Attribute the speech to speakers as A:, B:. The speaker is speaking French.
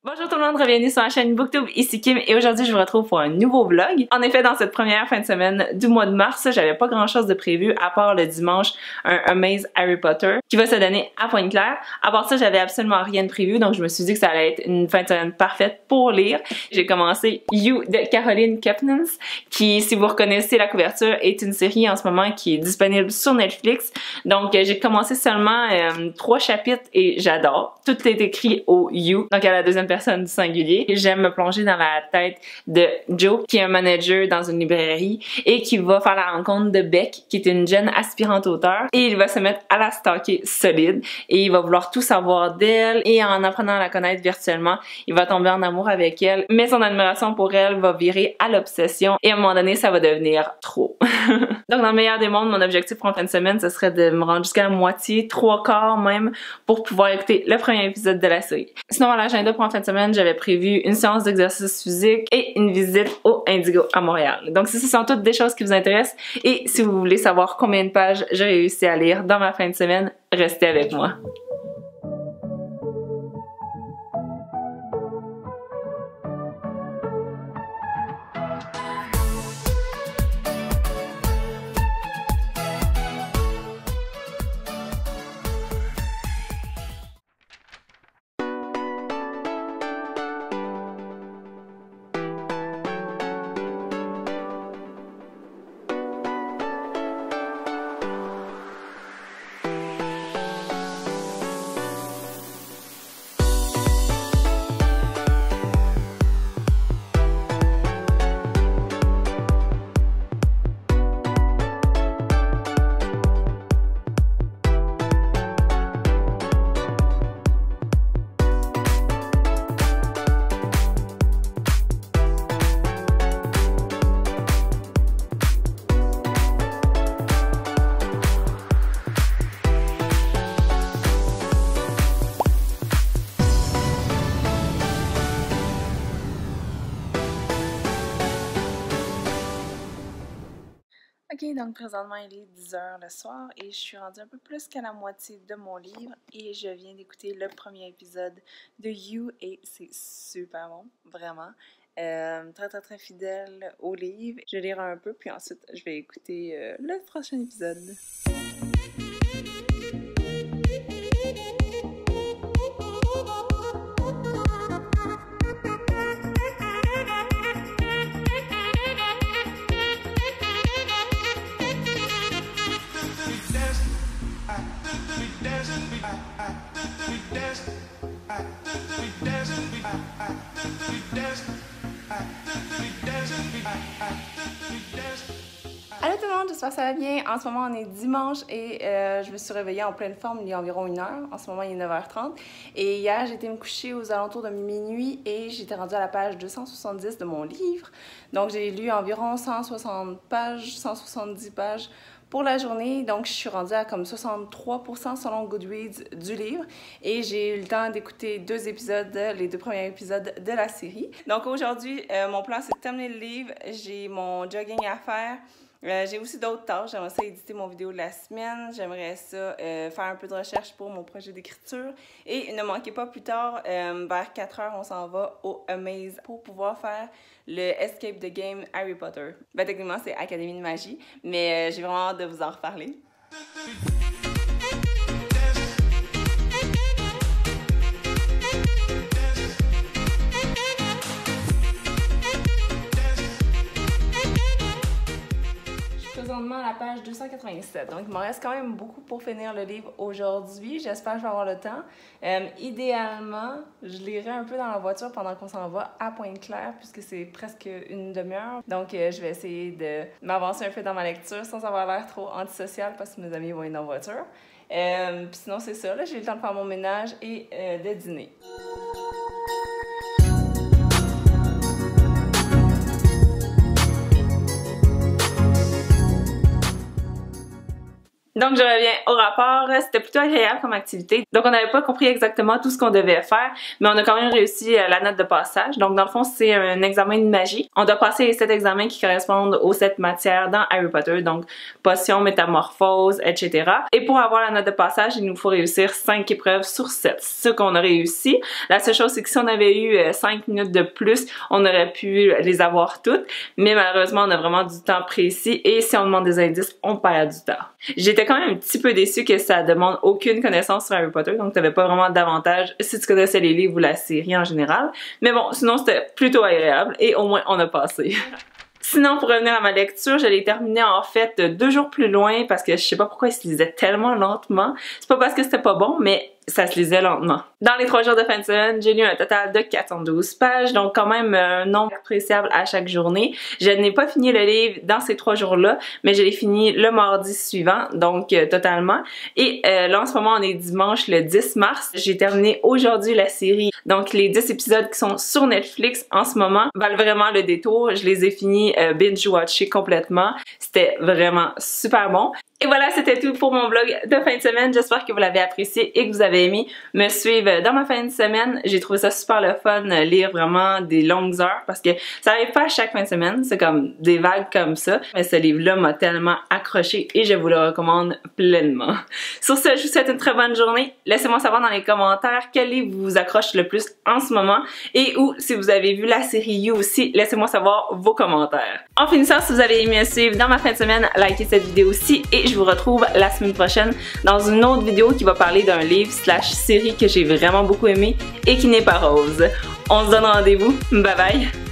A: Bonjour tout le monde, bienvenue sur la chaîne Booktube, ici Kim et aujourd'hui je vous retrouve pour un nouveau vlog. En effet, dans cette première fin de semaine du mois de mars, j'avais pas grand chose de prévu à part le dimanche un Amaze Harry Potter qui va se donner à Pointe-Claire. À part ça, j'avais absolument rien de prévu donc je me suis dit que ça allait être une fin de semaine parfaite pour lire. J'ai commencé You de Caroline Kepnes qui, si vous reconnaissez la couverture, est une série en ce moment qui est disponible sur Netflix. Donc j'ai commencé seulement 3 chapitres et j'adore. Tout est écrit au You, donc à la deuxième personne du singulier. J'aime me plonger dans la tête de Joe, qui est un manager dans une librairie et qui va faire la rencontre de Beck, qui est une jeune aspirante auteure, et il va se mettre à la stalker solide et il va vouloir tout savoir d'elle et en apprenant à la connaître virtuellement, il va tomber en amour avec elle, mais son admiration pour elle va virer à l'obsession et à un moment donné, ça va devenir trop. Donc dans le meilleur des mondes, mon objectif pour une fin de semaine, ce serait de me rendre jusqu'à la moitié, 3/4 même, pour pouvoir écouter le premier épisode de la série. Sinon, à l'agenda pour une fin de semaine, j'avais prévu une séance d'exercice physique et une visite au Indigo à Montréal. Donc ce sont toutes des choses qui vous intéressent et si vous voulez savoir combien de pages j'ai réussi à lire dans ma fin de semaine, restez avec moi. Ok, donc présentement il est 10h le soir et je suis rendue un peu plus qu'à la moitié de mon livre et je viens d'écouter le premier épisode de You et c'est super bon, vraiment. Très fidèle au livre. Je vais lire un peu puis ensuite je vais écouter le prochain épisode. Allô tout le monde, j'espère que ça va bien. En ce moment on est dimanche et je me suis réveillée en pleine forme il y a environ 1 heure. En ce moment il est 9h30 et hier j'ai été me coucher aux alentours de minuit et j'étais rendue à la page 270 de mon livre. Donc j'ai lu environ 160 pages, 170 pages pour la journée, donc je suis rendue à comme 63% selon Goodreads du livre et j'ai eu le temps d'écouter 2 épisodes, les 2 premiers épisodes de la série. Donc aujourd'hui, mon plan c'est de terminer le livre, j'ai mon jogging à faire. J'ai aussi d'autres tâches. J'aimerais ça éditer mon vidéo de la semaine. J'aimerais ça faire un peu de recherche pour mon projet d'écriture. Et ne manquez pas plus tard, vers 4h, on s'en va au Amaze pour pouvoir faire le Escape the Game Harry Potter. Ben, techniquement, c'est Académie de magie, mais j'ai vraiment hâte de vous en reparler. Présentement à la page 287, donc il m'en reste quand même beaucoup pour finir le livre aujourd'hui. J'espère que je vais avoir le temps. Idéalement, je lirai un peu dans la voiture pendant qu'on s'en va à Pointe-Claire puisque c'est presque une demi-heure. Donc je vais essayer de m'avancer un peu dans ma lecture sans avoir l'air trop antisocial parce que mes amis vont être dans la voiture. Puis sinon c'est ça, là j'ai eu le temps de faire mon ménage et de dîner. Donc je reviens au rapport, c'était plutôt agréable comme activité. Donc on n'avait pas compris exactement tout ce qu'on devait faire, mais on a quand même réussi la note de passage. Donc dans le fond c'est un examen de magie. On doit passer les 7 examens qui correspondent aux 7 matières dans Harry Potter, donc potions, métamorphose, etc. Et pour avoir la note de passage, il nous faut réussir 5 épreuves sur 7. C'est ce qu'on a réussi. La seule chose c'est que si on avait eu 5 minutes de plus, on aurait pu les avoir toutes, mais malheureusement on a vraiment du temps précis et si on demande des indices, on perd du temps. J'étais quand même un petit peu déçue que ça demande aucune connaissance sur Harry Potter, donc t'avais pas vraiment d'avantage si tu connaissais les livres ou la série en général. Mais bon, sinon c'était plutôt agréable et au moins on a passé. Sinon, pour revenir à ma lecture, je l'ai terminée en fait 2 jours plus loin parce que je sais pas pourquoi il se lisait tellement lentement. C'est pas parce que c'était pas bon, mais ça se lisait lentement. Dans les 3 jours de fin de semaine, j'ai lu un total de 412 pages, donc quand même un nombre appréciable à chaque journée. Je n'ai pas fini le livre dans ces 3 jours-là, mais je l'ai fini le mardi suivant, donc totalement. Et là, en ce moment, on est dimanche le 10 mars. J'ai terminé aujourd'hui la série, donc les 10 épisodes qui sont sur Netflix en ce moment valent vraiment le détour. Je les ai finis binge-watchés complètement. C'était vraiment super bon. Et voilà, c'était tout pour mon vlog de fin de semaine. J'espère que vous l'avez apprécié et que vous avez aimé me suivre dans ma fin de semaine. J'ai trouvé ça super le fun, lire vraiment des longues heures parce que ça arrive pas à chaque fin de semaine. C'est comme des vagues comme ça. Mais ce livre-là m'a tellement accroché et je vous le recommande pleinement. Sur ce, je vous souhaite une très bonne journée. Laissez-moi savoir dans les commentaires quel livre vous accroche le plus en ce moment et ou si vous avez vu la série You aussi, laissez-moi savoir vos commentaires. En finissant, si vous avez aimé me suivre dans ma fin de semaine, likez cette vidéo aussi et je vous retrouve la semaine prochaine dans une autre vidéo qui va parler d'un livre / série que j'ai vraiment beaucoup aimé et qui n'est pas rose. On se donne rendez-vous. Bye bye!